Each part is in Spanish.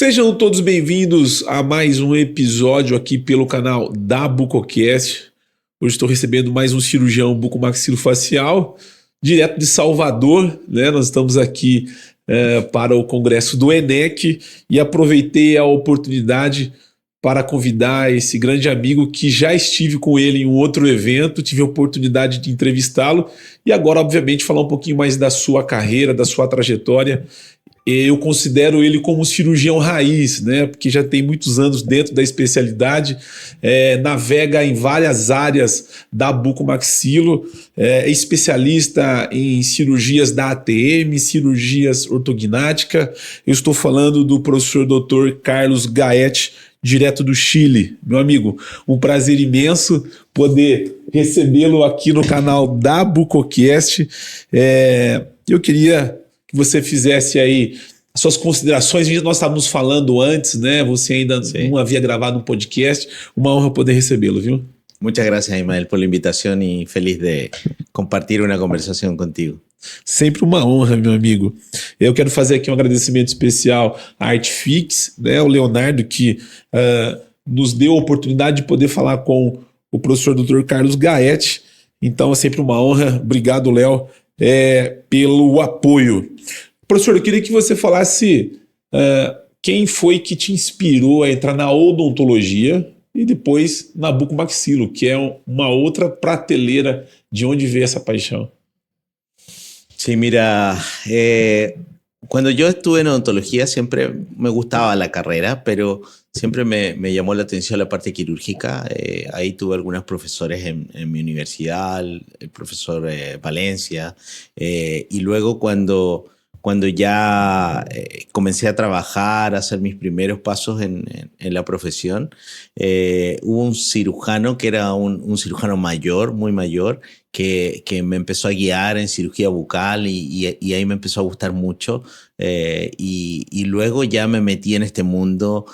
Sejam todos bem-vindos a mais um episódio aqui pelo canal da Bucocast. Hoje estou recebendo mais um cirurgião bucomaxilofacial, direto de Salvador, né? Nós estamos aqui para o congresso do ENEC e aproveitei a oportunidade para convidar esse grande amigo que já estive com ele em um outro evento, tive a oportunidade de entrevistá-lo e agora, obviamente, falar um pouquinho mais da sua carreira, da sua trajetória. Eu considero ele como um cirurgião raiz, né? Porque já tem muitos anos dentro da especialidade, navega em várias áreas da bucomaxilo, é especialista em cirurgias da ATM, cirurgias ortognática. Eu estou falando do professor Dr. Carlos Gaete, direto do Chile. Meu amigo, um prazer imenso poder recebê-lo aqui no canal da Bucocast. Eu queria que você fizesse aí as suas considerações. Nós estávamos falando antes, né? Você ainda não havia gravado um podcast. Uma honra poder recebê-lo, viu? Muchas gracias, Ismael, por la invitación y feliz de compartir una conversación contigo. Sempre uma honra, meu amigo. Eu quero fazer aqui um agradecimento especial à Artfix, né? O Leonardo, que nos deu a oportunidade de poder falar com o professor Dr. Carlos Gaete. Então é sempre uma honra. Obrigado, Léo, pelo apoio. Professor, eu queria que você falasse quem foi que te inspirou a entrar na odontologia e depois na bucomaxilo, que é uma outra prateleira. De onde veio essa paixão? Sí, mira, cuando yo estuve en odontología siempre me gustaba la carrera, pero siempre me llamó la atención la parte quirúrgica. Ahí tuve algunos profesores en mi universidad, el profesor Valencia, y luego cuando ya comencé a trabajar, a hacer mis primeros pasos en la profesión, hubo un cirujano que era un cirujano mayor, muy mayor, que me empezó a guiar en cirugía bucal y ahí me empezó a gustar mucho. Y luego ya me metí en este mundo,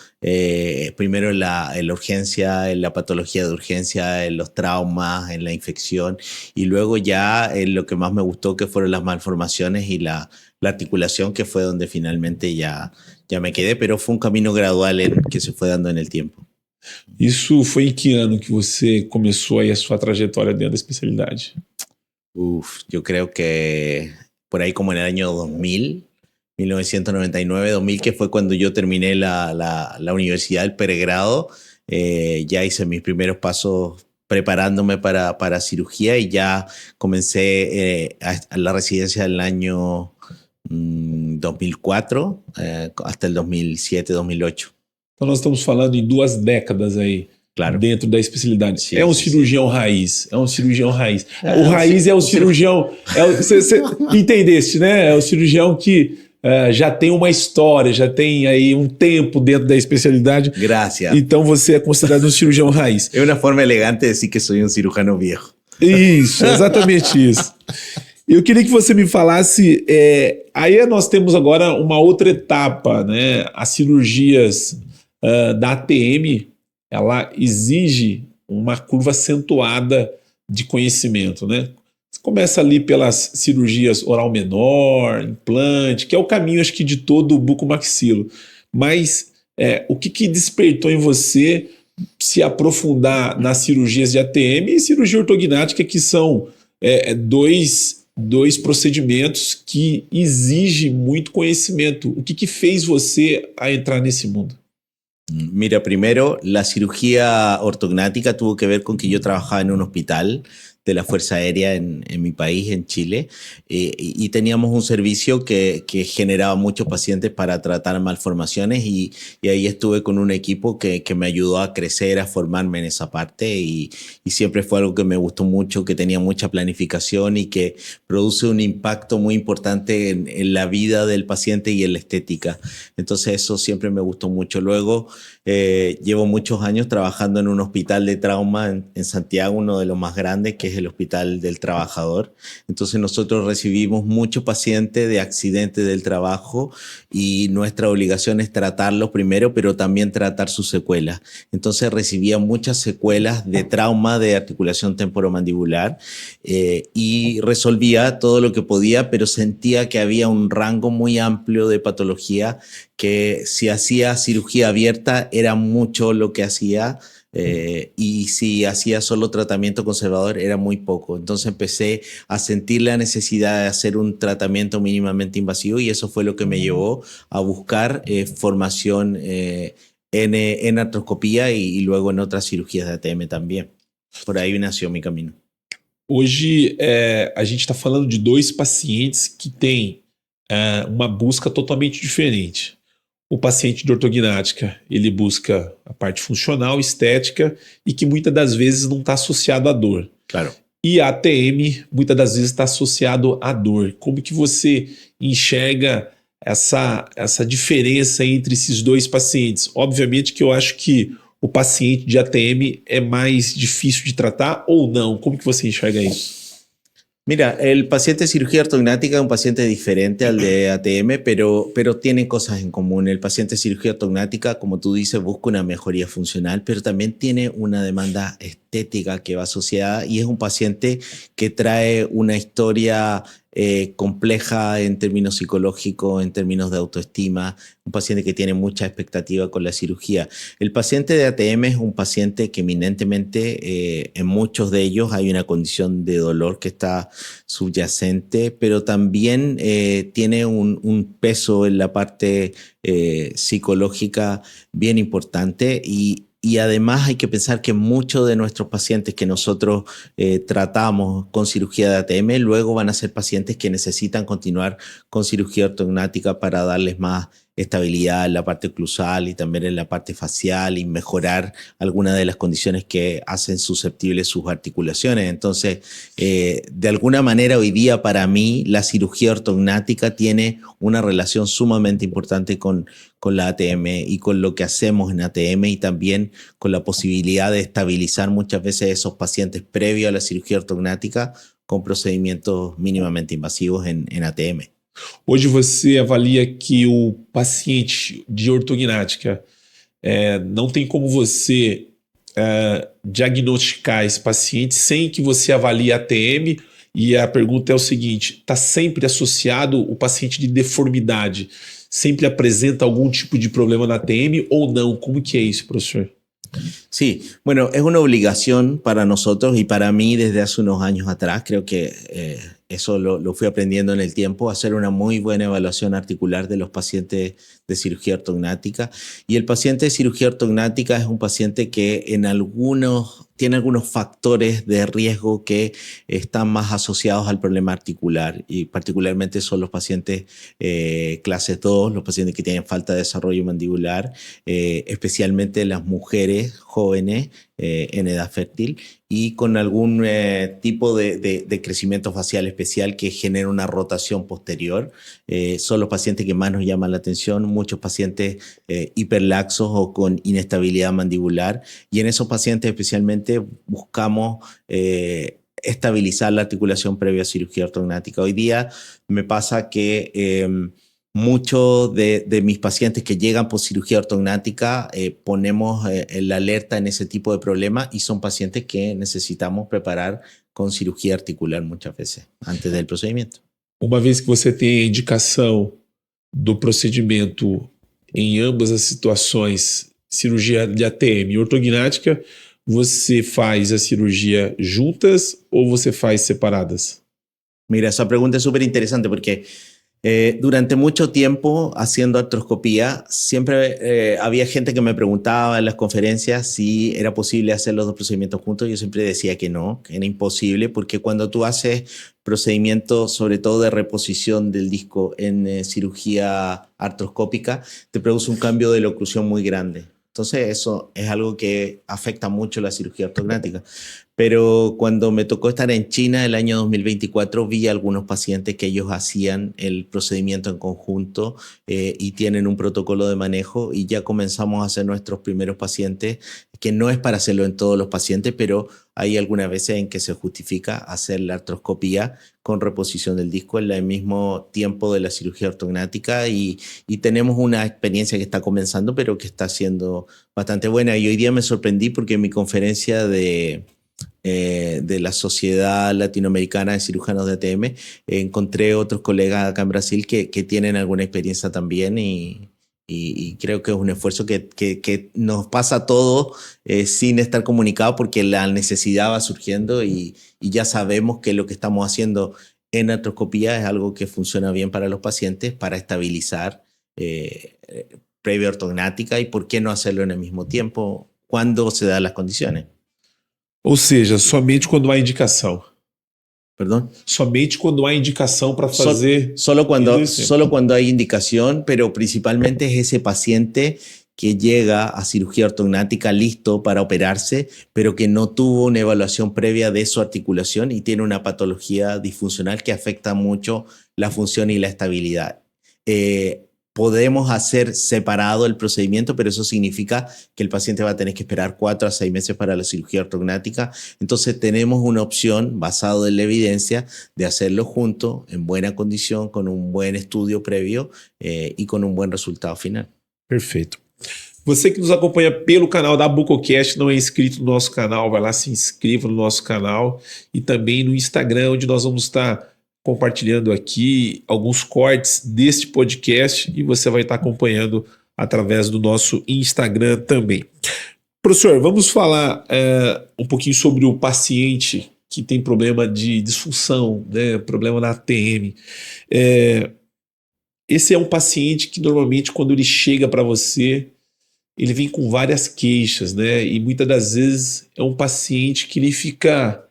primero en la urgencia, en la patología de urgencia, en los traumas, en la infección, y luego ya en lo que más me gustó, que fueron las malformaciones y la articulación, que fue donde finalmente ya me quedé, pero fue un camino gradual que se fue dando en el tiempo. Isso foi em que ano que você começou aí a sua trajetória dentro da especialidade? Yo creo que por ahí como en el año 2000, 1999, 2000, que fue cuando yo terminé la universidad, el pregrado. Ya hice mis primeros pasos preparándome para cirugía y ya comencé a la residencia en el año 2004 hasta el 2007, 2008. Então nós estamos falando em 2 décadas aí, claro, dentro da especialidade. Sim, é um sim, cirurgião raiz, é um cirurgião raiz. O raiz é o cirurgião, você entendeste, né? É o cirurgião que já tem uma história, já tem aí um tempo dentro da especialidade. Gracias. Então você é considerado um cirurgião raiz. É uma forma elegante de dizer que sou um cirurgião viejo. Isso, exatamente isso. Eu queria que você me falasse, aí nós temos agora uma outra etapa, né? As cirurgias da ATM, ela exige uma curva acentuada de conhecimento, né? Você começa ali pelas cirurgias oral menor, implante, que é o caminho, acho que, de todo o bucomaxilo. Mas o que despertou em você se aprofundar nas cirurgias de ATM e cirurgia ortognática, que são dois procedimentos que exigem muito conhecimento? O que fez você a entrar nesse mundo? Mira, primero, la cirugía ortognática tuvo que ver con que yo trabajaba en un hospital de la Fuerza Aérea en mi país, en Chile, y teníamos un servicio que generaba muchos pacientes para tratar malformaciones y ahí estuve con un equipo que me ayudó a crecer, a formarme en esa parte y siempre fue algo que me gustó mucho, que tenía mucha planificación y que produce un impacto muy importante en la vida del paciente y en la estética. Entonces eso siempre me gustó mucho. Luego Llevo muchos años trabajando en un hospital de trauma en Santiago, uno de los más grandes, que es el Hospital del Trabajador. Entonces nosotros recibimos muchos pacientes de accidentes del trabajo y nuestra obligación es tratarlos primero, pero también tratar sus secuelas. Entonces recibía muchas secuelas de trauma de articulación temporomandibular y resolvía todo lo que podía, pero sentía que había un rango muy amplio de patología, que si hacía cirugía abierta era mucho lo que hacía y si hacía solo tratamiento conservador era muy poco. Entonces empecé a sentir la necesidad de hacer un tratamiento mínimamente invasivo y eso fue lo que me llevó a buscar formación en artroscopía y luego en otras cirugías de ATM también. Por ahí nació mi camino. Hoje, a gente está falando de dois pacientes que têm uma busca totalmente diferente. O paciente de ortognática, ele busca a parte funcional, estética e que muitas das vezes não está associado à dor. Claro. E a ATM, muitas das vezes está associado à dor. Como que você enxerga essa diferença entre esses dois pacientes? Obviamente que eu acho que o paciente de ATM é mais difícil de tratar ou não? Como que você enxerga isso? Mira, el paciente de cirugía ortognática es un paciente diferente al de ATM, pero tienen cosas en común. El paciente de cirugía ortognática, como tú dices, busca una mejoría funcional, pero también tiene una demanda estética que va asociada y es un paciente que trae una historia compleja en términos psicológicos, en términos de autoestima, un paciente que tiene mucha expectativa con la cirugía. El paciente de ATM es un paciente que eminentemente, en muchos de ellos hay una condición de dolor que está subyacente, pero también tiene un peso en la parte psicológica bien importante y además hay que pensar que muchos de nuestros pacientes que nosotros tratamos con cirugía de ATM luego van a ser pacientes que necesitan continuar con cirugía ortognática para darles más estabilidad en la parte oclusal y también en la parte facial y mejorar algunas de las condiciones que hacen susceptibles sus articulaciones. Entonces, de alguna manera hoy día para mí la cirugía ortognática tiene una relación sumamente importante con la ATM y con lo que hacemos en ATM y también con la posibilidad de estabilizar muchas veces esos pacientes previo a la cirugía ortognática con procedimientos mínimamente invasivos en ATM. Hoje você avalia que o paciente de ortognática não tem como você diagnosticar esse paciente sem que você avalie a ATM, e a pergunta é o seguinte: está sempre associado o paciente de deformidade? Sempre apresenta algum tipo de problema na ATM ou não? Como que é isso, professor? Sí, bueno, es una obligación para nosotros y para mí desde hace unos años atrás, creo que eso lo fui aprendiendo en el tiempo, hacer una muy buena evaluación articular de los pacientes de cirugía ortognática. Y el paciente de cirugía ortognática es un paciente que tiene algunos factores de riesgo que están más asociados al problema articular y particularmente son los pacientes clase 2, los pacientes que tienen falta de desarrollo mandibular, especialmente las mujeres jóvenes en edad fértil y con algún tipo de crecimiento facial especial que genera una rotación posterior. Son los pacientes que más nos llaman la atención, muchos pacientes hiperlaxos o con inestabilidad mandibular y en esos pacientes especialmente buscamos estabilizar la articulación previa a cirugía ortognática. Hoy día me pasa que muchos de mis pacientes que llegan por cirugía ortognática ponemos la alerta en ese tipo de problema y son pacientes que necesitamos preparar con cirugía articular muchas veces antes del procedimiento. Uma vez que você tem a indicação do procedimento em ambas as situações, cirurgia de ATM e ortognática, você faz a cirurgia juntas ou você faz separadas? Mira, esa pregunta es súper interesante porque durante mucho tiempo haciendo artroscopía, siempre había gente que me preguntaba en las conferencias si era posible hacer los dos procedimientos juntos. Yo siempre decía que no, que era imposible, porque cuando tú haces procedimientos, sobre todo de reposición del disco en cirugía artroscópica, te produce un cambio de la oclusión muy grande. Entonces eso es algo que afecta mucho la cirugía ortognática. Pero cuando me tocó estar en China el año 2024, vi algunos pacientes que ellos hacían el procedimiento en conjunto y tienen un protocolo de manejo, y ya comenzamos a hacer nuestros primeros pacientes, que no es para hacerlo en todos los pacientes, pero hay algunas veces en que se justifica hacer la artroscopía con reposición del disco en el mismo tiempo de la cirugía ortognática, y tenemos una experiencia que está comenzando, pero que está siendo bastante buena. Y hoy día me sorprendí porque en mi conferencia de la Sociedad Latinoamericana de Cirujanos de ATM, encontré otros colegas acá en Brasil que tienen alguna experiencia también, y creo que es un esfuerzo que nos pasa a todos sin estar comunicado, porque la necesidad va surgiendo, y ya sabemos que lo que estamos haciendo en artroscopía es algo que funciona bien para los pacientes para estabilizar previa ortognática, y por qué no hacerlo en el mismo tiempo cuando se dan las condiciones. Ou seja, somente quando há indicação. Perdón. Somente quando há indicação para fazer. Solo cuando hay indicación, pero principalmente es ese paciente que llega a cirugía ortognática listo para operarse, pero que no tuvo una evaluación previa de su articulación y tiene una patología disfuncional que afecta mucho la función y la estabilidad. Podemos hacer separado el procedimiento, pero eso significa que el paciente va a tener que esperar 4 a 6 meses para la cirugía ortognática. Entonces tenemos una opción basada en la evidencia de hacerlo junto, en buena condición, con un buen estudio previo y con un buen resultado final. Perfeito. Você que nos acompanha pelo canal da Bucocast, não é inscrito no nosso canal, vai lá, se inscreva no nosso canal, e também no Instagram, onde nós vamos estar compartilhando aqui alguns cortes deste podcast, e você vai estar acompanhando através do nosso Instagram também. Professor, vamos falar um pouquinho sobre o paciente que tem problema de disfunção, né, problema na ATM. Esse é um paciente que normalmente, quando ele chega para você, ele vem com várias queixas, né? E muitas das vezes é um paciente que ele fica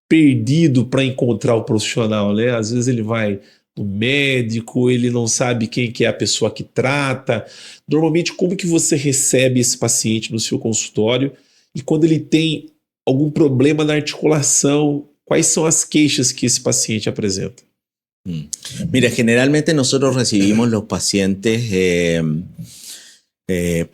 perdido para encontrar o profissional, né? Às vezes ele vai no médico, ele não sabe quem que é a pessoa que trata. Normalmente, como que você recebe esse paciente no seu consultório? E quando ele tem algum problema na articulação, quais são as queixas que esse paciente apresenta? Mira, generalmente nosotros recibimos los pacientes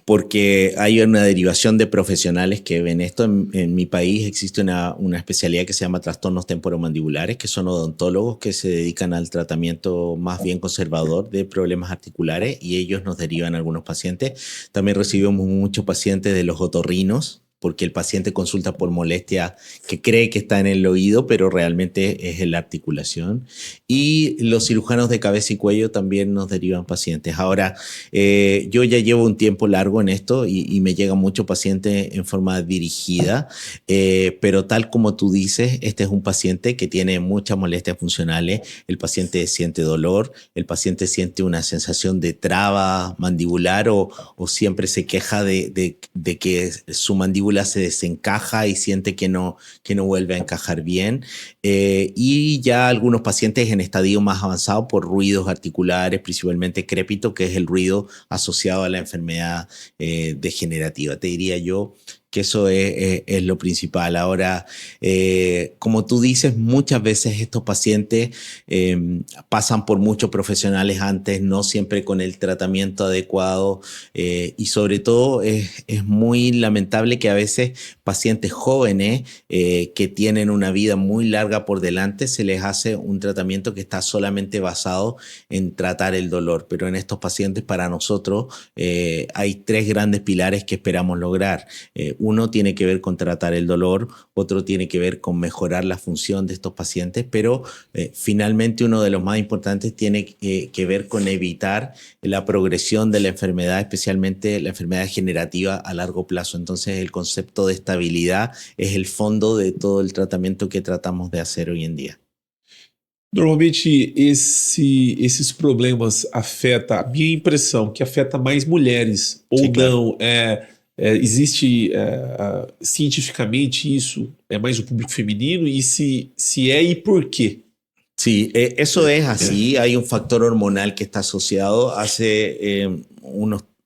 porque hay una derivación de profesionales que ven esto. En mi país existe una especialidad que se llama trastornos temporomandibulares, que son odontólogos que se dedican al tratamiento más bien conservador de problemas articulares, y ellos nos derivan a algunos pacientes. También recibimos muchos pacientes de los otorrinos, porque el paciente consulta por molestia que cree que está en el oído, pero realmente es en la articulación. Y los cirujanos de cabeza y cuello también nos derivan pacientes. Ahora, yo ya llevo un tiempo largo en esto y me llega mucho paciente en forma dirigida, pero tal como tú dices, este es un paciente que tiene muchas molestias funcionales. El paciente siente dolor, el paciente siente una sensación de traba mandibular, o siempre se queja de que su mandíbula se desencaja y siente que no vuelve a encajar bien. Y ya algunos pacientes en estadio más avanzado por ruidos articulares, principalmente crépito, que es el ruido asociado a la enfermedad degenerativa. Te diría yo que eso es lo principal. Ahora, como tú dices, muchas veces estos pacientes pasan por muchos profesionales antes, no siempre con el tratamiento adecuado, y sobre todo es muy lamentable que a veces pacientes jóvenes que tienen una vida muy larga por delante, se les hace un tratamiento que está solamente basado en tratar el dolor. Pero en estos pacientes, para nosotros, hay 3 grandes pilares que esperamos lograr. Uno tiene que ver con tratar el dolor, otro tiene que ver con mejorar la función de estos pacientes, pero finalmente uno de los más importantes tiene que ver con evitar la progresión de la enfermedad, especialmente la enfermedad degenerativa a largo plazo. Entonces el concepto de estabilidad es el fondo de todo el tratamiento que tratamos de hacer hoy en día. Normalmente esses problemas afetam, a minha impressão, que afeta mais mulheres, ou Sim, não, existe cientificamente isso, é mais o público feminino, e se é e por quê? Sí, eso es así. Hay un factor hormonal que está asociado. Hace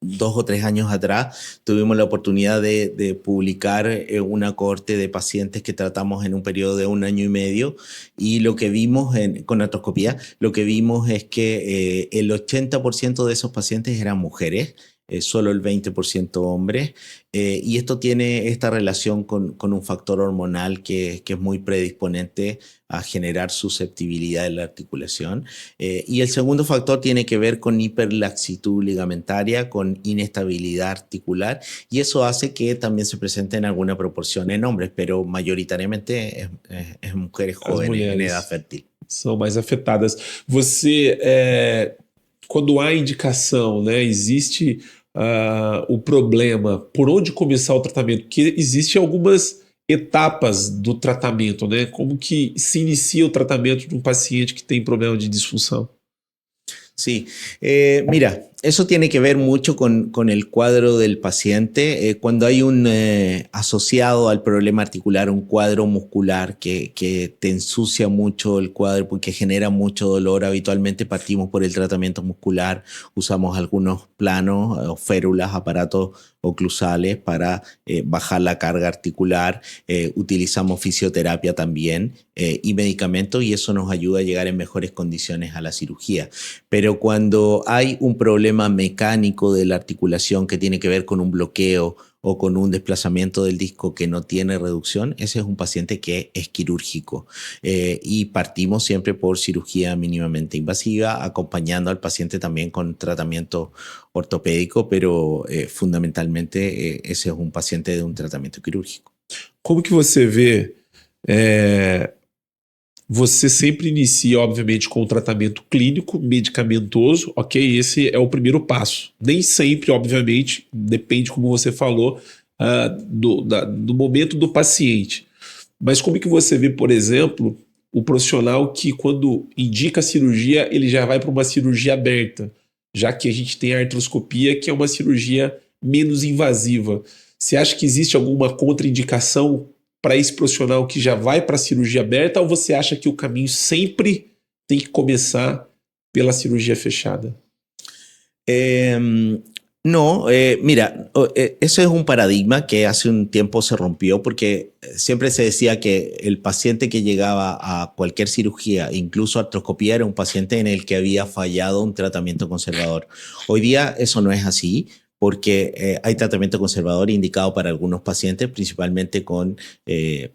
2 o 3 años atrás tuvimos la oportunidad de publicar una cohorte de pacientes que tratamos en un periodo de 1 año y medio, y lo que vimos con artroscopía, lo que vimos es que el 80% de esos pacientes eran mujeres, solo el 20% hombres, y esto tiene esta relación con un factor hormonal que es muy predisponente a generar susceptibilidad en la articulación. Y el segundo factor tiene que ver con hiperlaxitud ligamentaria, con inestabilidad articular, y eso hace que también se presente en alguna proporción en hombres, pero mayoritariamente es mujeres As jóvenes en edad mulheres fértil. são mais afetadas. Você, quando há indicação, né, existe o problema, por onde começar o tratamento? Porque existem algumas etapas do tratamento, né? Como que se inicia o tratamento de um paciente que tem problema de disfunção? Sí, mira, eso tiene que ver mucho con el cuadro del paciente. Cuando hay un asociado al problema articular, un cuadro muscular que te ensucia mucho el cuadro porque genera mucho dolor, habitualmente partimos por el tratamiento muscular, usamos algunos planos o férulas, aparatos oclusales para bajar la carga articular, utilizamos fisioterapia también y medicamentos, y eso nos ayuda a llegar en mejores condiciones a la cirugía. Pero cuando hay un problema mecánico de la articulación que tiene que ver con un bloqueo o con un desplazamiento del disco que no tiene reducción, ese es un paciente que es quirúrgico. Y partimos siempre por cirugía mínimamente invasiva, acompañando al paciente también con tratamiento ortopédico, pero fundamentalmente ese es un paciente de un tratamiento quirúrgico. Como que você vê? Você sempre inicia, obviamente, com o tratamento clínico, medicamentoso, ok? Esse é o primeiro passo. Nem sempre, obviamente, depende, como você falou, do momento do paciente. Mas como que você vê, por exemplo, o profissional que, quando indica a cirurgia, ele já vai para uma cirurgia aberta, já que a gente tem a artroscopia, que é uma cirurgia menos invasiva. Você acha que existe alguma contraindicação para esse profissional que já vai para a cirurgia aberta, ou você acha que o caminho sempre tem que começar pela cirurgia fechada? No, mira, eso es un paradigma que hace un tiempo se rompió, porque siempre se decía que el paciente que llegaba a cualquier cirugía, incluso artroscopía, era un paciente en el que había fallado un tratamiento conservador. Hoy día eso no es así, porque hay tratamiento conservador indicado para algunos pacientes, principalmente con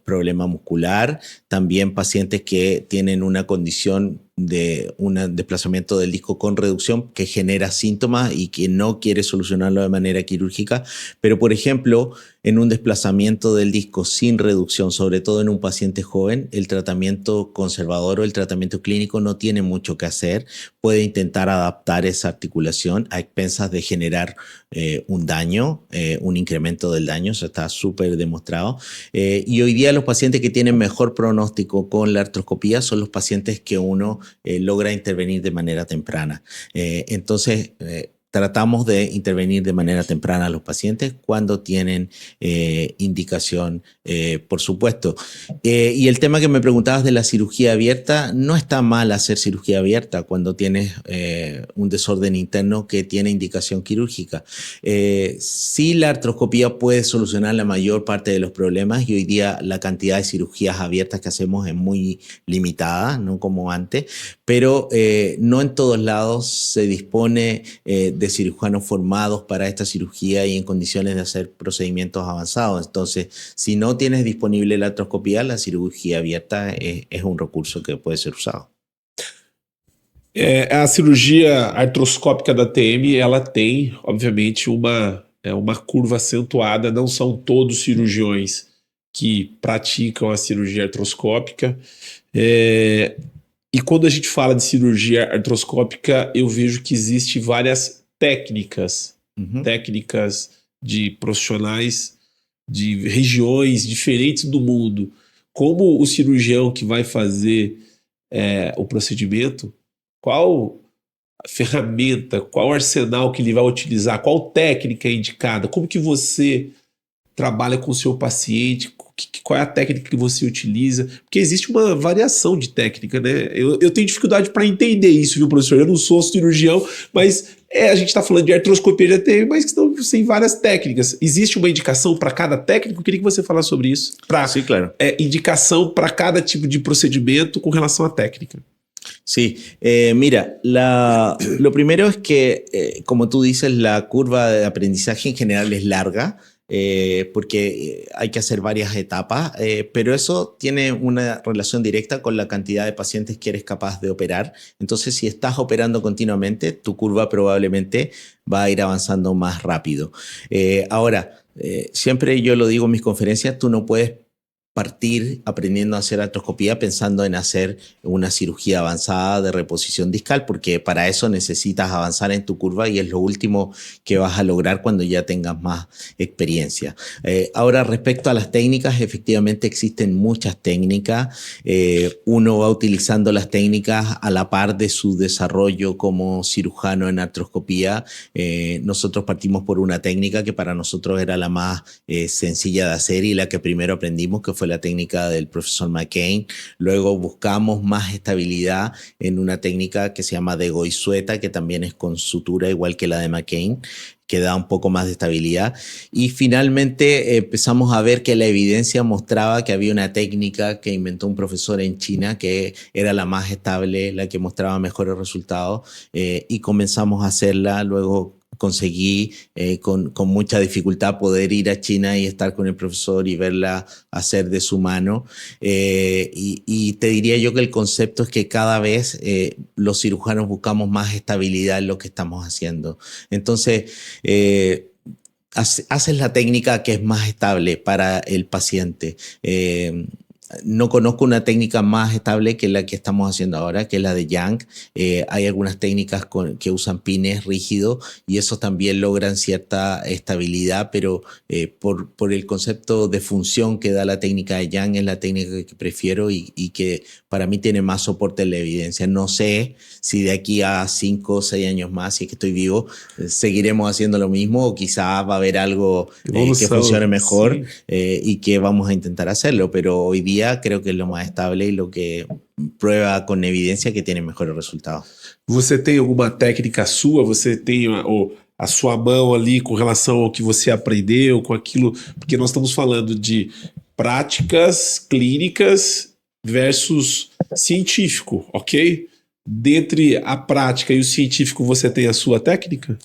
problema muscular, también pacientes que tienen una condición de un desplazamiento del disco con reducción que genera síntomas y que no quiere solucionarlo de manera quirúrgica. Pero, por ejemplo, en un desplazamiento del disco sin reducción, sobre todo en un paciente joven, el tratamiento conservador o el tratamiento clínico no tiene mucho que hacer. Puede intentar adaptar esa articulación a expensas de generar un daño, un incremento del daño. Eso está súper demostrado. Y hoy día los pacientes que tienen mejor pronóstico con la artroscopía son los pacientes que uno logra intervenir de manera temprana. Entonces, tratamos de intervenir de manera temprana a los pacientes cuando tienen indicación, por supuesto. Y el tema que me preguntabas de la cirugía abierta, no está mal hacer cirugía abierta cuando tienes un desorden interno que tiene indicación quirúrgica. Sí, la artroscopía puede solucionar la mayor parte de los problemas, y hoy día la cantidad de cirugías abiertas que hacemos es muy limitada, no como antes, pero no en todos lados se dispone de cirujanos formados para esta cirugía y en condiciones de hacer procedimientos avanzados. Entonces, si no tienes disponible la artroscopía, la cirugía abierta es un recurso que puede ser usado. A cirurgia artroscópica da TM, ela tem, obviamente, uma curva acentuada. Não são todos cirurgiões que praticam a cirurgia artroscópica. E quando a gente fala de cirurgia artroscópica, eu vejo que existe várias técnicas de profissionais de regiões diferentes do mundo. Como o cirurgião que vai fazer o procedimento, qual ferramenta, qual arsenal que ele vai utilizar, qual técnica é indicada, como que você trabalha com o seu paciente? Qual é a técnica que você utiliza? Porque existe uma variação de técnica, né? Eu tenho dificuldade para entender isso, viu, professor? Eu não sou cirurgião, mas a gente está falando de artroscopia de ATM, mas que tem várias técnicas. Existe uma indicação para cada técnica? Eu queria que você falasse sobre isso. Sí, claro. Indicação para cada tipo de procedimento com relação à técnica. Sí, mira, lo primero es que, como tú dices, la curva de aprendizaje en general es larga. Porque hay que hacer varias etapas, pero eso tiene una relación directa con la cantidad de pacientes que eres capaz de operar. Entonces, si estás operando continuamente, tu curva probablemente va a ir avanzando más rápido. Ahora, siempre yo lo digo en mis conferencias, tú no puedes partir aprendiendo a hacer artroscopía pensando en hacer una cirugía avanzada de reposición discal, porque para eso necesitas avanzar en tu curva y es lo último que vas a lograr cuando ya tengas más experiencia. Ahora, respecto a las técnicas, efectivamente existen muchas técnicas. Uno va utilizando las técnicas a la par de su desarrollo como cirujano en artroscopía. Nosotros partimos por una técnica que para nosotros era la más sencilla de hacer y la que primero aprendimos, que fue la técnica del profesor McCain. Luego buscamos más estabilidad en una técnica que se llama de Goizueta, que también es con sutura igual que la de McCain, que da un poco más de estabilidad. Y finalmente empezamos a ver que la evidencia mostraba que había una técnica que inventó un profesor en China que era la más estable, la que mostraba mejores resultados, y comenzamos a hacerla. Luego conseguí con mucha dificultad poder ir a China y estar con el profesor y verla hacer de su mano. Y te diría yo que el concepto es que cada vez los cirujanos buscamos más estabilidad en lo que estamos haciendo. Entonces, haces la técnica que es más estable para el paciente. No conozco una técnica más estable que la que estamos haciendo ahora, que es la de Yang. Hay algunas técnicas que usan pines rígidos y esos también logran cierta estabilidad, pero por el concepto de función que da la técnica de Yang es la técnica que prefiero y que para mí tiene más soporte en la evidencia. No sé si de aquí a 5 o 6 años más, si es que estoy vivo, seguiremos haciendo lo mismo o quizás va a haber algo que funcione mejor, sí. Y que vamos a intentar hacerlo, pero hoy día creo que es lo más estable y lo que prueba con evidencia que tiene mejores resultados. Você tem alguma técnica sua? Você tem a sua mão ali com relação ao que você aprendeu, com aquilo? Porque nós estamos falando de práticas clínicas versus científico, ok? Dentre a prática e o científico, você tem a sua técnica?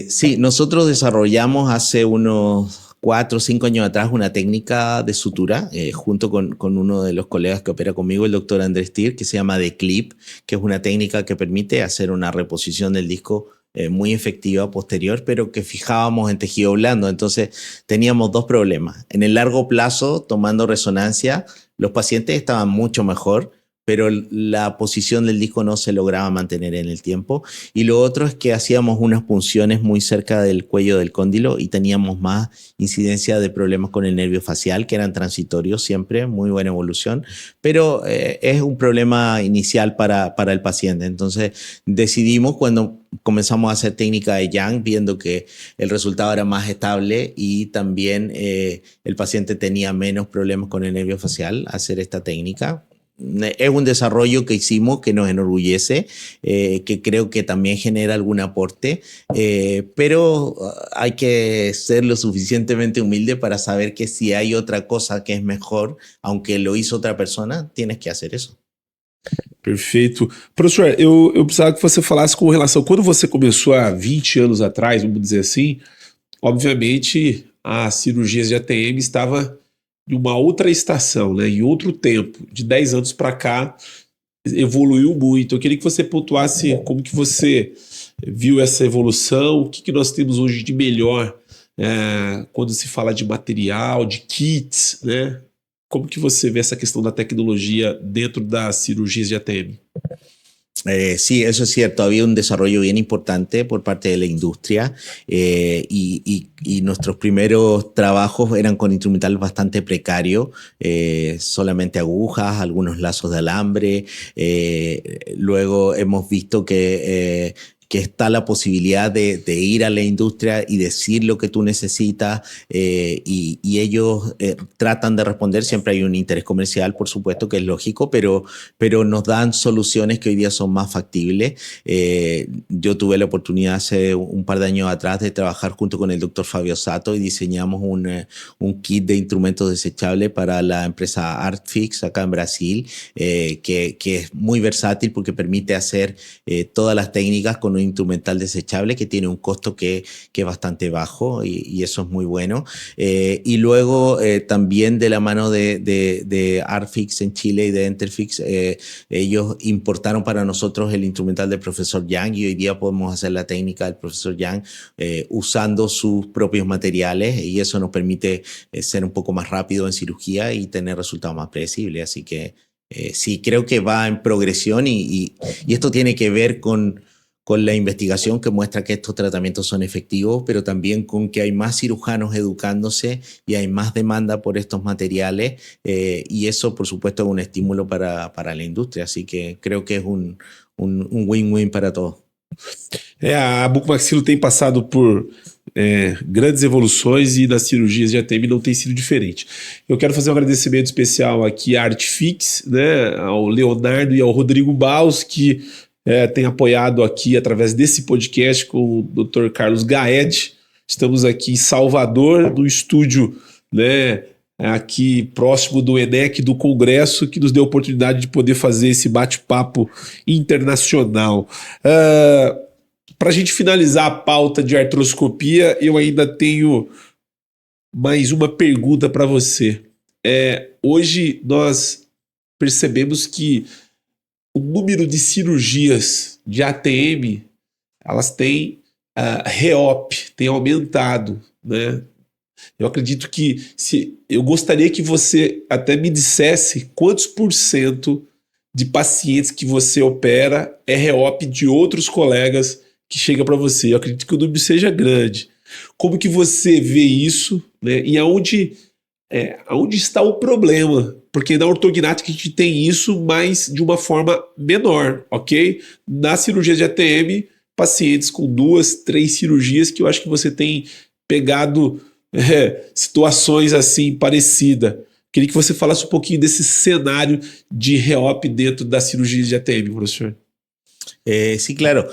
Sí, nosotros desarrollamos hace unos 4 o 5 años atrás una técnica de sutura junto con uno de los colegas que opera conmigo, el doctor Andrés Tir, que se llama The Clip, que es una técnica que permite hacer una reposición del disco muy efectiva posterior, pero que fijábamos en tejido blando. Entonces teníamos 2 problemas. En el largo plazo, tomando resonancia, los pacientes estaban mucho mejor, pero la posición del disco no se lograba mantener en el tiempo. Y lo otro es que hacíamos unas punciones muy cerca del cuello del cóndilo y teníamos más incidencia de problemas con el nervio facial, que eran transitorios siempre, muy buena evolución, pero es un problema inicial para el paciente. Entonces decidimos, cuando comenzamos a hacer técnica de Yang, viendo que el resultado era más estable y también el paciente tenía menos problemas con el nervio facial, hacer esta técnica. Es un desarrollo que hicimos que nos enorgullece, que creo que también genera algún aporte, pero hay que ser lo suficientemente humilde para saber que si hay otra cosa que es mejor, aunque lo hizo otra persona, tienes que hacer eso. Perfeito. Professor, eu precisava que você falasse com relação... Quando você começou há 20 anos atrás, vamos dizer assim, obviamente as cirurgias de ATM estava em uma outra estação, né, em outro tempo. De 10 anos para cá, evoluiu muito. Eu queria que você pontuasse como que você viu essa evolução, o que nós temos hoje de melhor quando se fala de material, de kits, né? Como que você vê essa questão da tecnologia dentro das cirurgias de ATM? Sí, eso es cierto. Había un desarrollo bien importante por parte de la industria y nuestros primeros trabajos eran con instrumental bastante precario, solamente agujas, algunos lazos de alambre. Luego hemos visto que que está la posibilidad de ir a la industria y decir lo que tú necesitas, y ellos tratan de responder. Siempre hay un interés comercial, por supuesto, que es lógico, pero nos dan soluciones que hoy día son más factibles. Yo tuve la oportunidad hace un par de años atrás de trabajar junto con el doctor Fabio Sato y diseñamos un kit de instrumentos desechables para la empresa Artfix acá en Brasil, que es muy versátil porque permite hacer todas las técnicas con un instrumental desechable que tiene un costo que es bastante bajo, y eso es muy bueno. Y luego también de la mano de Artfix en Chile y de Enterfix, ellos importaron para nosotros el instrumental del profesor Yang, y hoy día podemos hacer la técnica del profesor Yang usando sus propios materiales, y eso nos permite ser un poco más rápido en cirugía y tener resultados más predecibles. Así que sí, creo que va en progresión, y esto tiene que ver con la investigación que muestra que estos tratamientos son efectivos, pero también con que hay más cirujanos educándose y hay más demanda por estos materiales, y eso, por supuesto, es un estímulo para la industria. Así que creo que es un win-win para todos. A bucomaxilo tem passado por grandes evoluções, e nas cirurgias de ATM não tem sido diferente. Eu quero fazer um agradecimento especial aqui à Artfix, né, ao Leonardo e ao Rodrigo Baus, que tem apoiado aqui através desse podcast com o Dr. Carlos Gaed. Estamos aqui em Salvador, no estúdio, né, aqui próximo do ENEC, do Congresso, que nos deu a oportunidade de poder fazer esse bate-papo internacional. Para a gente finalizar a pauta de artroscopia, eu ainda tenho mais uma pergunta para você. Hoje nós percebemos que o número de cirurgias de ATM, elas têm REOP, tem aumentado, né? Eu acredito que eu gostaria que você até me dissesse quantos % de pacientes que você opera é REOP de outros colegas que chega para você. Eu acredito que o número seja grande. Como que você vê isso, né? E aonde está o problema? Porque na ortognática a gente tem isso, mas de uma forma menor, ok? Na cirurgia de ATM, pacientes com 2, 3 cirurgias, que eu acho que você tem pegado situações assim parecidas. Queria que você falasse um pouquinho desse cenário de REOP dentro da cirurgia de ATM, professor. Sí, claro.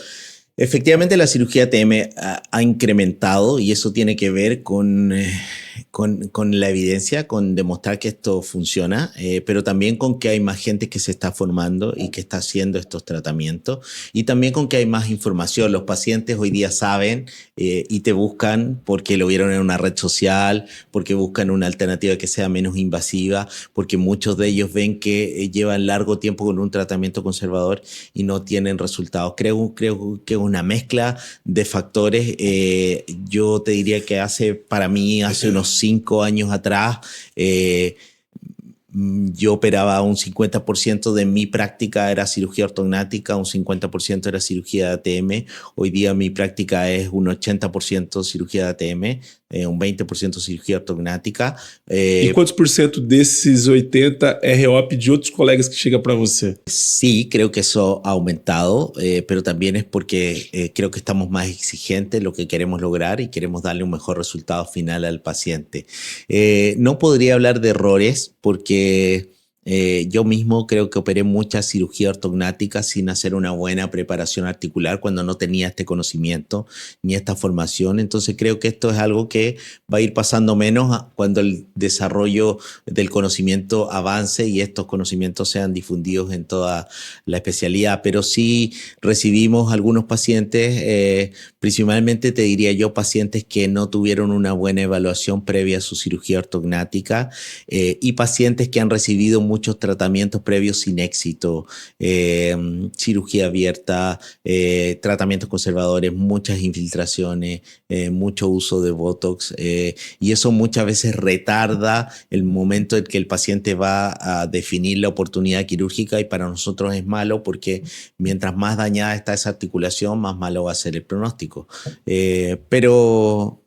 Efectivamente, la cirugía ATM ha incrementado, y eso tiene que ver con la evidencia, con demostrar que esto funciona, pero también con que hay más gente que se está formando y que está haciendo estos tratamientos, y también con que hay más información. Los pacientes hoy día saben y te buscan porque lo vieron en una red social, porque buscan una alternativa que sea menos invasiva, porque muchos de ellos ven que llevan largo tiempo con un tratamiento conservador y no tienen resultados. Creo que una mezcla de factores. Yo te diría que para mí hace unos 5 años atrás, yo operaba un 50% de mi práctica era cirugía ortognática, un 50% era cirugía de ATM. Hoy día mi práctica es un 80% cirugía de ATM, un 20% cirugía ortognática. E quantos % desses 80 é REOP de outros colegas que chega para você? Sí, creo que eso ha aumentado, pero también es porque creo que estamos más exigentes en lo que queremos lograr y queremos darle un mejor resultado final al paciente. No podría hablar de errores porque yo mismo creo que operé mucha cirugía ortognática sin hacer una buena preparación articular cuando no tenía este conocimiento ni esta formación. Entonces creo que esto es algo que va a ir pasando menos cuando el desarrollo del conocimiento avance y estos conocimientos sean difundidos en toda la especialidad. Pero sí recibimos algunos pacientes, principalmente te diría yo pacientes que no tuvieron una buena evaluación previa a su cirugía ortognática, y pacientes que han recibido muchos tratamientos previos sin éxito, cirugía abierta, tratamientos conservadores, muchas infiltraciones, mucho uso de Botox, y eso muchas veces retarda el momento en que el paciente va a definir la oportunidad quirúrgica, y para nosotros es malo porque mientras más dañada está esa articulación, más malo va a ser el pronóstico. Pero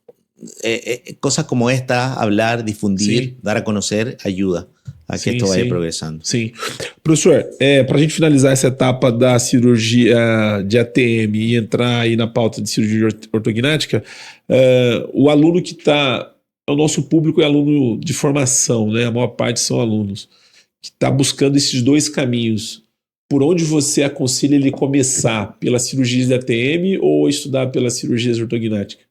cosas como esta, hablar, difundir, dar a conocer, ayuda a que esto vaya progresando. Sim. Professor, para a gente finalizar essa etapa da cirurgia de ATM e entrar aí na pauta de cirurgia ortognática, o aluno que está... O nosso público é aluno de formação, né? A maior parte são alunos que está buscando esses dois caminhos. Por onde você aconselha ele começar? Pelas cirurgias de ATM ou estudar pelas cirurgias ortognáticas?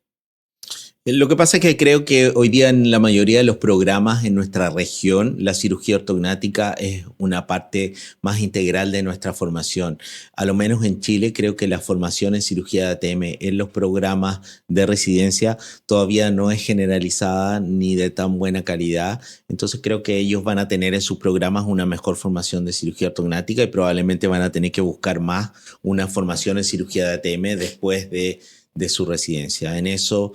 Lo que pasa es que creo que hoy día en la mayoría de los programas en nuestra región, la cirugía ortognática es una parte más integral de nuestra formación. A lo menos en Chile creo que la formación en cirugía de ATM en los programas de residencia todavía no es generalizada ni de tan buena calidad. Entonces creo que ellos van a tener en sus programas una mejor formación de cirugía ortognática y probablemente van a tener que buscar más una formación en cirugía de ATM después de su residencia. En eso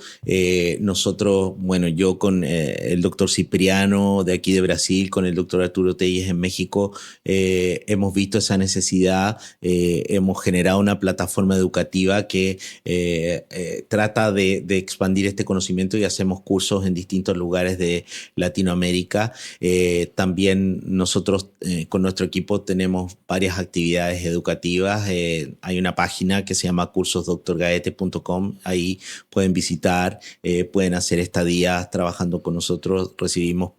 nosotros, bueno, yo con el doctor Cipriano de aquí de Brasil, con el doctor Arturo Telles en México, hemos visto esa necesidad, hemos generado una plataforma educativa que trata de expandir este conocimiento y hacemos cursos en distintos lugares de Latinoamérica. También nosotros con nuestro equipo tenemos varias actividades educativas. Hay una página que se llama cursosdrgaete.com. Ahí pueden visitar, pueden hacer estadías trabajando con nosotros. Recibimos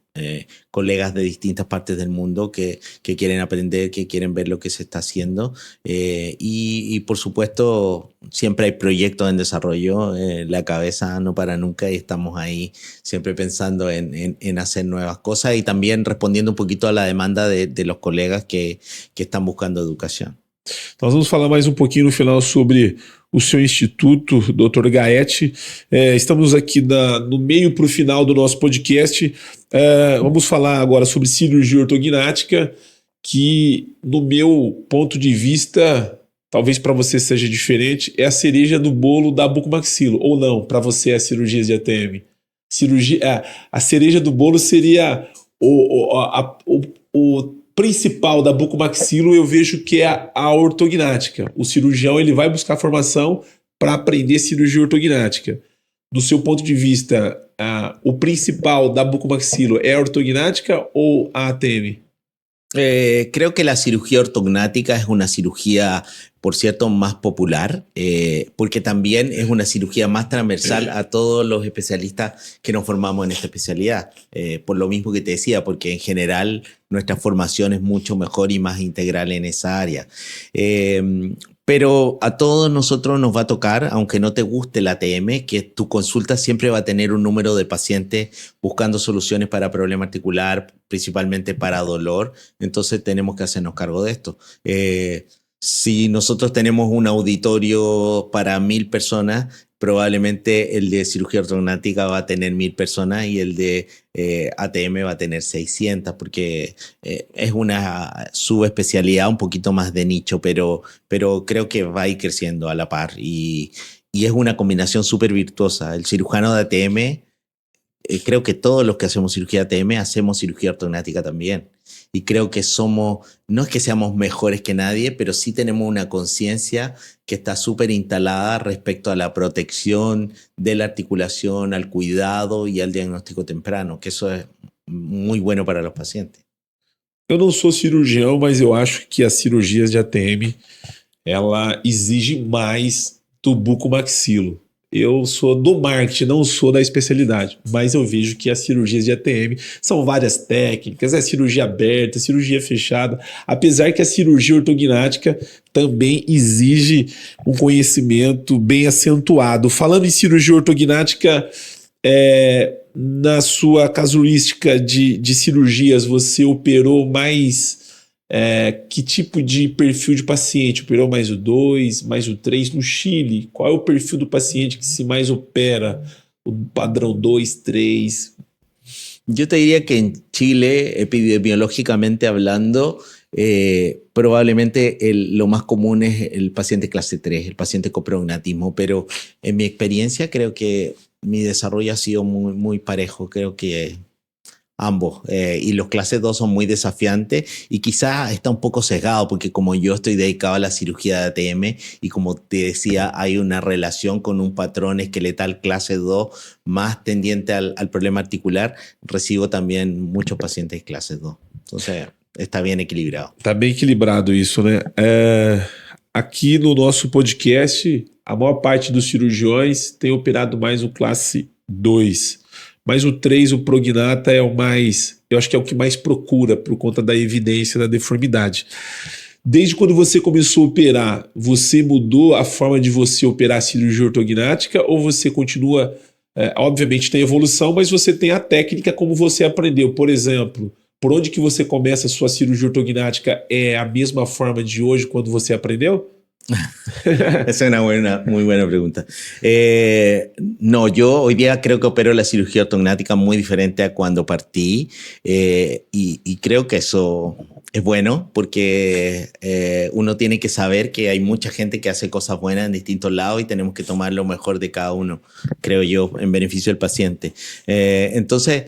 colegas de distintas partes del mundo que quieren aprender, que quieren ver lo que se está haciendo. Y por supuesto, siempre hay proyectos en desarrollo. La cabeza no para nunca y estamos ahí siempre pensando en hacer nuevas cosas y también respondiendo un poquito a la demanda de los colegas que están buscando educación. Nós vamos falar mais um pouquinho no final sobre o seu instituto, Dr. Gaete. Estamos aqui no meio para o final do nosso podcast. Vamos falar agora sobre cirurgia ortognática, que no meu ponto de vista, talvez para você seja diferente, é a cereja do bolo da bucomaxilo, ou não, para você é cirurgias de ATM. A cereja do bolo seria o principal da bucomaxilo, eu vejo que é a ortognática. O cirurgião ele vai buscar formação para aprender cirurgia ortognática. Do seu ponto de vista, o principal da bucomaxilo é a ortognática ou a ATM? Creo que la cirugía ortognática es una cirugía, por cierto, más popular, porque también es una cirugía más transversal a todos los especialistas que nos formamos en esta especialidad. Por lo mismo que te decía, porque en general nuestra formación es mucho mejor y más integral en esa área. Pero a todos nosotros nos va a tocar, aunque no te guste la ATM, que tu consulta siempre va a tener un número de pacientes buscando soluciones para problema articular, principalmente para dolor. Entonces tenemos que hacernos cargo de esto. Si nosotros tenemos un auditorio para 1000 personas, probablemente el de cirugía ortognática va a tener 1000 personas y el de ATM va a tener 600, porque es una subespecialidad un poquito más de nicho, pero creo que va a ir creciendo a la par y es una combinación súper virtuosa. El cirujano de ATM, creo que todos los que hacemos cirugía ATM hacemos cirugía ortognática también. Y creo que no es que seamos mejores que nadie, pero sí tenemos una conciencia que está súper instalada respecto a la protección de la articulación, al cuidado y al diagnóstico temprano, que eso es muy bueno para los pacientes. Eu não sou cirurgião, mas eu acho que as cirurgias de ATM, ela exige mais do bucomaxilo. Eu sou do marketing, não sou da especialidade, mas eu vejo que as cirurgias de ATM são várias técnicas, é cirurgia aberta, cirurgia fechada, apesar que a cirurgia ortognática também exige um conhecimento bem acentuado. Falando em cirurgia ortognática, na sua casuística de cirurgias, você operou mais... que tipo de perfil de paciente? Operou mais o 2, mais o 3 no Chile? Qual é o perfil do paciente que se mais opera? O padrão 2, 3? Yo te diría que en Chile, epidemiológicamente hablando, probablemente lo más común es el paciente clase 3, el paciente con prognatismo, pero en mi experiencia creo que mi desarrollo ha sido muy, muy parejo. Creo que ambos, y los clases 2 son muy desafiantes y quizás está un poco sesgado porque como yo estoy dedicado a la cirugía de ATM y como te decía hay una relación con un patrón esqueletal clase 2 más tendiente al problema articular, recibo también muchos pacientes clase 2. Entonces, está bien equilibrado. Tá bem equilibrado isso, né? Aqui no nosso podcast, a maior parte dos cirurgiões tem operado mais o classe 2. Mas o 3, o prognata, é o mais... Eu acho que é o que mais procura por conta da evidência da deformidade. Desde quando você começou a operar, você mudou a forma de você operar a cirurgia ortognática ou você continua... obviamente tem evolução, mas você tem a técnica como você aprendeu. Por exemplo, por onde que você começa a sua cirurgia ortognática é a mesma forma de hoje quando você aprendeu? Esa es una muy buena pregunta. No, yo hoy día creo que opero la cirugía ortognática muy diferente a cuando partí y creo que eso es bueno porque uno tiene que saber que hay mucha gente que hace cosas buenas en distintos lados y tenemos que tomar lo mejor de cada uno, creo yo, en beneficio del paciente. Entonces,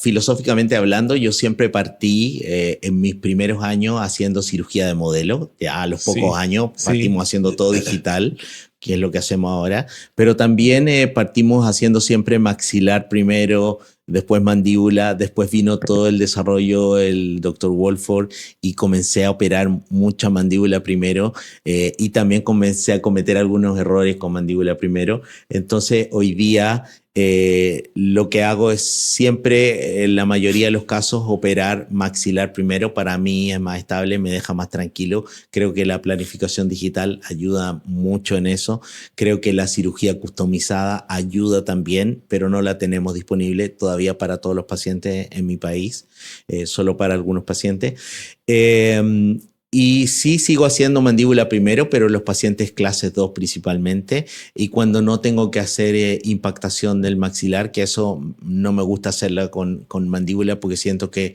filosóficamente hablando, yo siempre partí en mis primeros años haciendo cirugía de modelo. Ya a los pocos años partimos haciendo todo digital, que es lo que hacemos ahora, pero también partimos haciendo siempre maxilar primero, después mandíbula, después vino todo el desarrollo, el Dr. Wolford, y comencé a operar mucha mandíbula primero y también comencé a cometer algunos errores con mandíbula primero. Entonces, hoy día lo que hago es siempre, en la mayoría de los casos, operar maxilar primero. Para mí es más estable, me deja más tranquilo. Creo que la planificación digital ayuda mucho en eso. Creo que la cirugía customizada ayuda también, pero no la tenemos disponible todavía para todos los pacientes en mi país, solo para algunos pacientes. Y sí sigo haciendo mandíbula primero, pero los pacientes clases 2 principalmente. Y cuando no tengo que hacer impactación del maxilar, que eso no me gusta hacerla con mandíbula porque siento que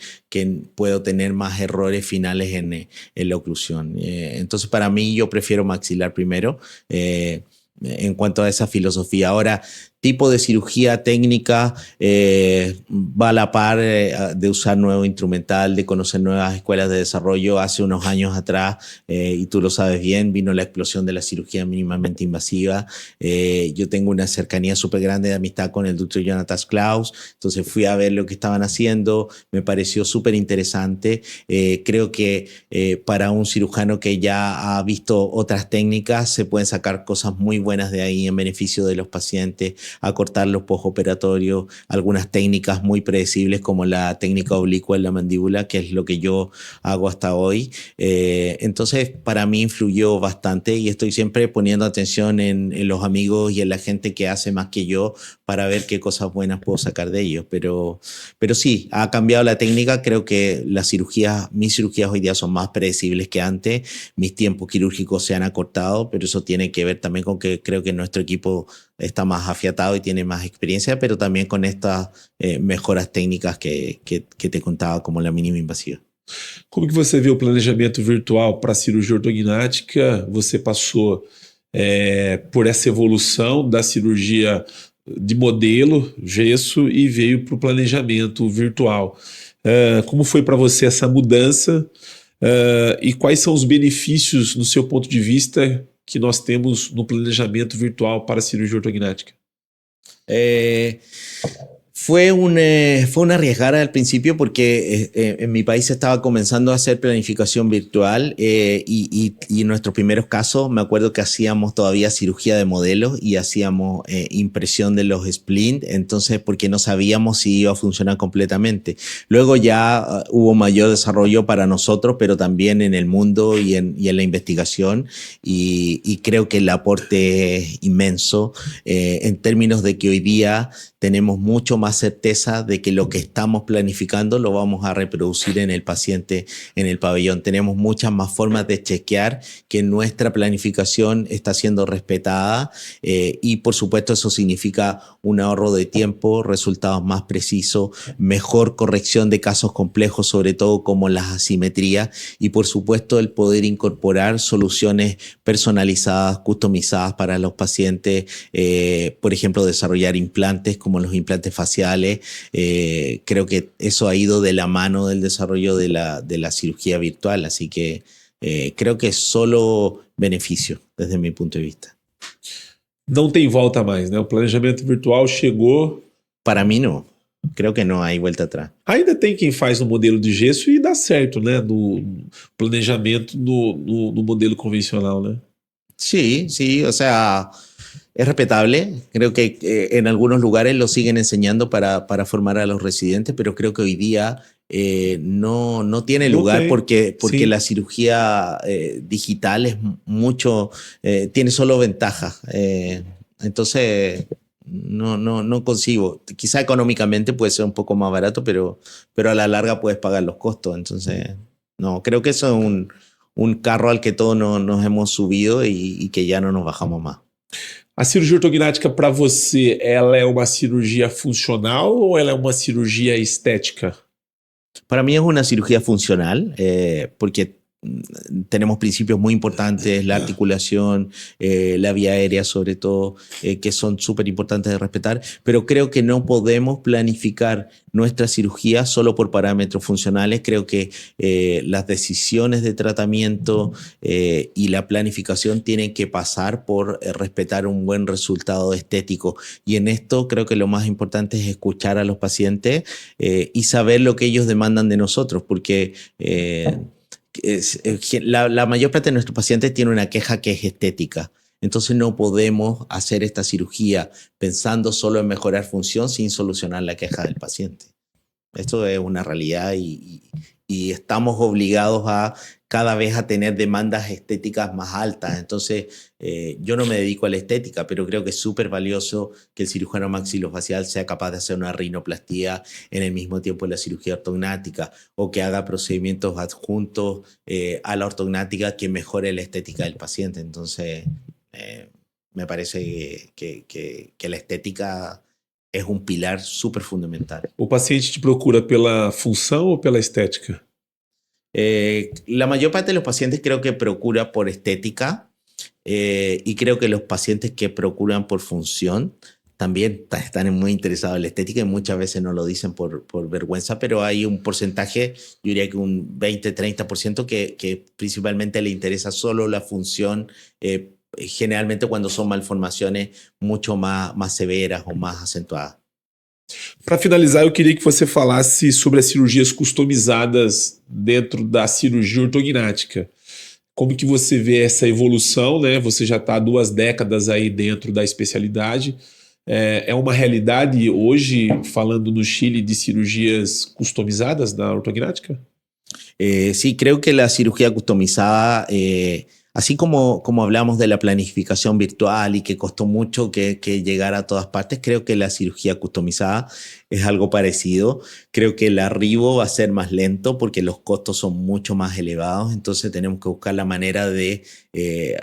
puedo tener más errores finales en la oclusión. Entonces, para mí, yo prefiero maxilar primero en cuanto a esa filosofía. Ahora, tipo de cirugía técnica va a la par de usar nuevo instrumental, de conocer nuevas escuelas de desarrollo. Hace unos años atrás, y tú lo sabes bien, vino la explosión de la cirugía mínimamente invasiva. Yo tengo una cercanía súper grande de amistad con el Dr. Jonathan Klaus, entonces fui a ver lo que estaban haciendo, me pareció súper interesante. Creo que para un cirujano que ya ha visto otras técnicas, se pueden sacar cosas muy buenas de ahí en beneficio de los pacientes, acortar los postoperatorios, algunas técnicas muy predecibles como la técnica oblicua en la mandíbula, que es lo que yo hago hasta hoy. Entonces, para mí influyó bastante y estoy siempre poniendo atención en los amigos y en la gente que hace más que yo para ver qué cosas buenas puedo sacar de ellos. Pero sí, ha cambiado la técnica. Creo que mis cirugías hoy día son más predecibles que antes. Mis tiempos quirúrgicos se han acortado, pero eso tiene que ver también con que creo que nuestro equipo está más afiatado y tiene más experiencia, pero también con estas mejoras técnicas que te contaba, como la mínima invasiva. Como que você vê o planejamento virtual para a cirurgia ortognática? Você passou por essa evolução da cirurgia de modelo, gesso, e veio para o planejamento virtual. Como foi para você essa mudança e quais são os benefícios, no seu ponto de vista, que nós temos no planejamento virtual para a cirurgia ortognática? Fue una arriesgada al principio porque en mi país se estaba comenzando a hacer planificación virtual y en nuestros primeros casos me acuerdo que hacíamos todavía cirugía de modelos y hacíamos impresión de los splints, entonces porque no sabíamos si iba a funcionar completamente. Luego ya hubo mayor desarrollo para nosotros, pero también en el mundo y en la investigación y creo que el aporte es inmenso en términos de que hoy día tenemos mucho más certeza de que lo que estamos planificando lo vamos a reproducir en el paciente en el pabellón. Tenemos muchas más formas de chequear que nuestra planificación está siendo respetada y por supuesto eso significa un ahorro de tiempo, resultados más precisos, mejor corrección de casos complejos, sobre todo como las asimetrías y por supuesto el poder incorporar soluciones personalizadas, customizadas para los pacientes, por ejemplo desarrollar implantes como los implantes faciales. Creo que eso ha ido de la mano del desarrollo de la cirugía virtual, así que creo que es solo beneficio desde mi punto de vista. Não tem volta mais, né? O planejamento virtual chegou. Para mí no. Creo que no hay vuelta atrás. Ainda tem quem faz no modelo de gesso e dá certo, né? No planejamento no modelo convencional, né? Sí, sí, o sea, es respetable. Creo que en algunos lugares lo siguen enseñando para formar a los residentes, pero creo que hoy día no tiene Não lugar tem. porque Sim. la cirugía digital es mucho, tiene solo ventajas. Entonces, no concibo. Quizá económicamente puede ser un poco más barato, pero a la larga puedes pagar los costos. Entonces, no, creo que eso es un carro al que todos nos hemos subido y que ya no nos bajamos más. A cirurgia ortognática para você, ela é uma cirurgia funcional ou ela é uma cirurgia estética? Para mí es una cirugía funcional porque tenemos principios muy importantes, la articulación, la vía aérea sobre todo, que son súper importantes de respetar, pero creo que no podemos planificar nuestra cirugía solo por parámetros funcionales. Creo que las decisiones de tratamiento y la planificación tienen que pasar por respetar un buen resultado estético. Y en esto creo que lo más importante es escuchar a los pacientes y saber lo que ellos demandan de nosotros, porque la mayor parte de nuestros pacientes tiene una queja que es estética. Entonces no podemos hacer esta cirugía pensando solo en mejorar función sin solucionar la queja del paciente. Esto es una realidad y estamos obligados a cada vez a tener demandas estéticas más altas. Entonces, yo no me dedico a la estética, pero creo que es súper valioso que el cirujano maxilofacial sea capaz de hacer una rinoplastía en el mismo tiempo de la cirugía ortognática o que haga procedimientos adjuntos a la ortognática que mejore la estética del paciente. Entonces, me parece que la estética es un pilar súper fundamental. O paciente te procura pela função ou pela estética? La mayor parte de los pacientes creo que procura por estética y creo que los pacientes que procuran por función también están muy interesados en la estética y muchas veces no lo dicen por vergüenza, pero hay un porcentaje, yo diría que un 20-30% que principalmente le interesa solo la función, generalmente cuando son malformaciones mucho más severas o más acentuadas. Para finalizar, eu queria que você falasse sobre as cirurgias customizadas dentro da cirurgia ortognática. Como que você vê essa evolução, né? Você já está há 2 décadas aí dentro da especialidade. É uma realidade hoje, falando no Chile, de cirurgias customizadas da ortognática? Sí, creo que la cirugía customizada, así como hablamos de la planificación virtual y que costó mucho que llegara a todas partes, creo que la cirugía customizada es algo parecido. Creo que el arribo va a ser más lento porque los costos son mucho más elevados, entonces tenemos que buscar la manera de,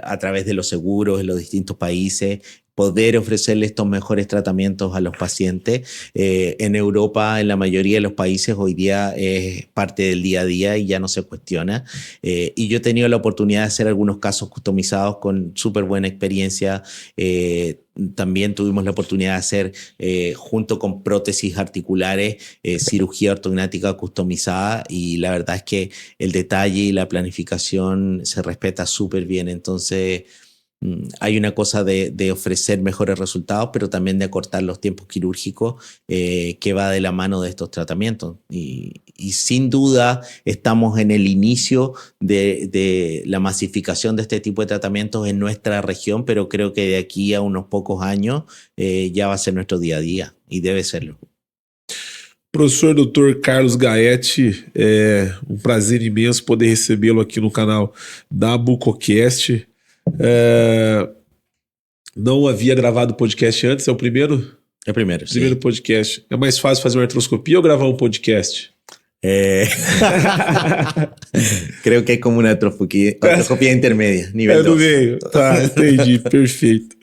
a través de los seguros en los distintos países, poder ofrecerle estos mejores tratamientos a los pacientes. En Europa, en la mayoría de los países, hoy día es parte del día a día y ya no se cuestiona. Y yo he tenido la oportunidad de hacer algunos casos customizados con súper buena experiencia. También tuvimos la oportunidad de hacer, junto con prótesis articulares, cirugía ortognática customizada y la verdad es que el detalle y la planificación se respeta súper bien. Entonces, hay una cosa de ofrecer mejores resultados, pero también de acortar los tiempos quirúrgicos que va de la mano de estos tratamientos. Y sin duda estamos en el inicio de la masificación de este tipo de tratamientos en nuestra región, pero creo que de aquí a unos pocos años ya va a ser nuestro día a día y debe serlo. Professor Dr. Carlos Gaetti, é um prazer imenso poder recebê-lo aqui no canal da Bucocast. Não havia gravado podcast antes, é o primeiro? É o primeiro, primeiro sim. Podcast. É mais fácil fazer uma artroscopia ou gravar um podcast? Creo que é como uma artroscopia intermédia, nível 2. No meio, tá, entendi, perfeito.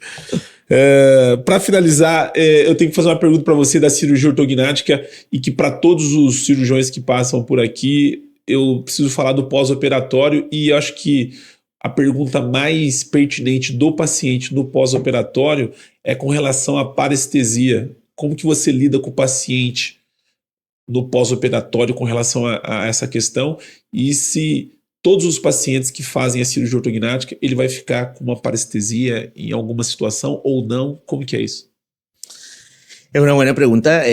Para finalizar, eu tenho que fazer uma pergunta para você da cirurgia ortognática e que para todos os cirurgiões que passam por aqui, eu preciso falar do pós-operatório e acho que a pergunta mais pertinente do paciente no pós-operatório é com relação à parestesia. Como que você lida com o paciente no pós-operatório com relação a essa questão e se todos os pacientes que fazem a cirurgia ortognática, ele vai ficar com uma parestesia em alguma situação ou não? Como que é isso? Es una buena pregunta.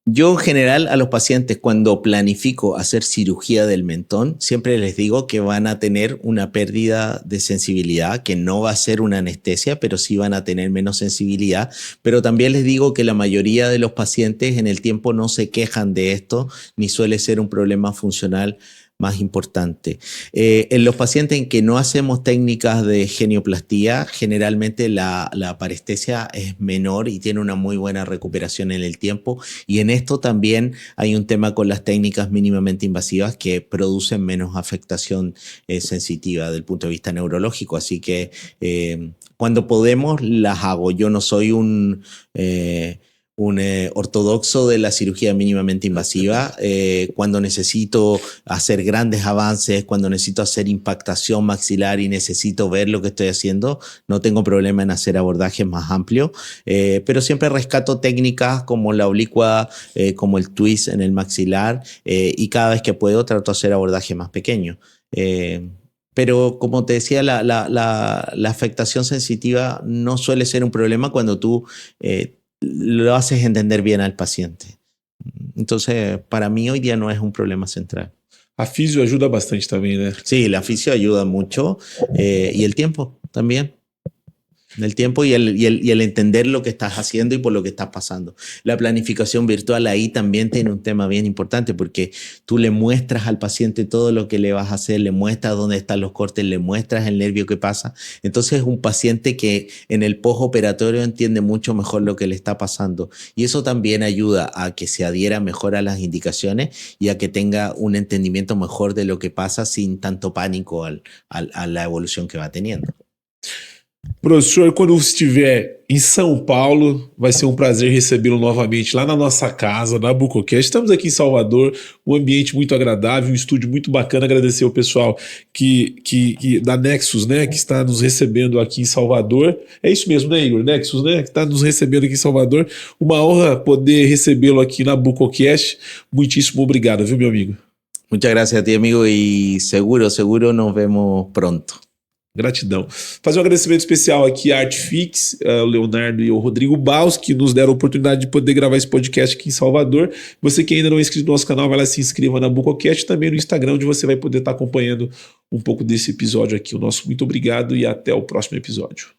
Yo en general a los pacientes cuando planifico hacer cirugía del mentón, siempre les digo que van a tener una pérdida de sensibilidad, que no va a ser una anestesia, pero sí van a tener menos sensibilidad. Pero también les digo que la mayoría de los pacientes en el tiempo no se quejan de esto, ni suele ser un problema funcional más importante. En los pacientes en que no hacemos técnicas de genioplastía, generalmente la parestesia es menor y tiene una muy buena recuperación en el tiempo. Y en esto también hay un tema con las técnicas mínimamente invasivas que producen menos afectación sensitiva desde el punto de vista neurológico. Así que cuando podemos las hago. Yo no soy un ortodoxo de la cirugía mínimamente invasiva. Cuando necesito hacer grandes avances, cuando necesito hacer impactación maxilar y necesito ver lo que estoy haciendo, no tengo problema en hacer abordajes más amplios, pero siempre rescato técnicas como la oblicua, como el twist en el maxilar, y cada vez que puedo trato de hacer abordajes más pequeños. Pero como te decía, la afectación sensitiva no suele ser un problema cuando tú lo haces entender bien al paciente. Entonces, para mí hoy día no es un problema central. A fisio ajuda bastante também, né? Sí, la fisio ayuda mucho y el tiempo también. El tiempo y el entender lo que estás haciendo y por lo que estás pasando. La planificación virtual ahí también tiene un tema bien importante porque tú le muestras al paciente todo lo que le vas a hacer, le muestras dónde están los cortes, le muestras el nervio que pasa. Entonces es un paciente que en el postoperatorio entiende mucho mejor lo que le está pasando. Y eso también ayuda a que se adhiera mejor a las indicaciones y a que tenga un entendimiento mejor de lo que pasa sin tanto pánico a la evolución que va teniendo. Professor, quando estiver em São Paulo, vai ser um prazer recebê-lo novamente lá na nossa casa, na Bucocast. Estamos aqui em Salvador, um ambiente muito agradável, um estúdio muito bacana. Agradecer ao pessoal da Nexus, né, que está nos recebendo aqui em Salvador. É isso mesmo, né, Igor? Nexus, né, que está nos recebendo aqui em Salvador. Uma honra poder recebê-lo aqui na Bucocast. Muitíssimo obrigado, viu, meu amigo? Muchas gracias a ti, amigo, y seguro nos vemos pronto. Gratidão. Fazer um agradecimento especial aqui à Artfix, o Leonardo e o Rodrigo Baus, que nos deram a oportunidade de poder gravar esse podcast aqui em Salvador. Você que ainda não é inscrito no nosso canal, vai lá se inscreva na Bucocast, também no Instagram, onde você vai poder estar acompanhando um pouco desse episódio aqui. O nosso muito obrigado e até o próximo episódio.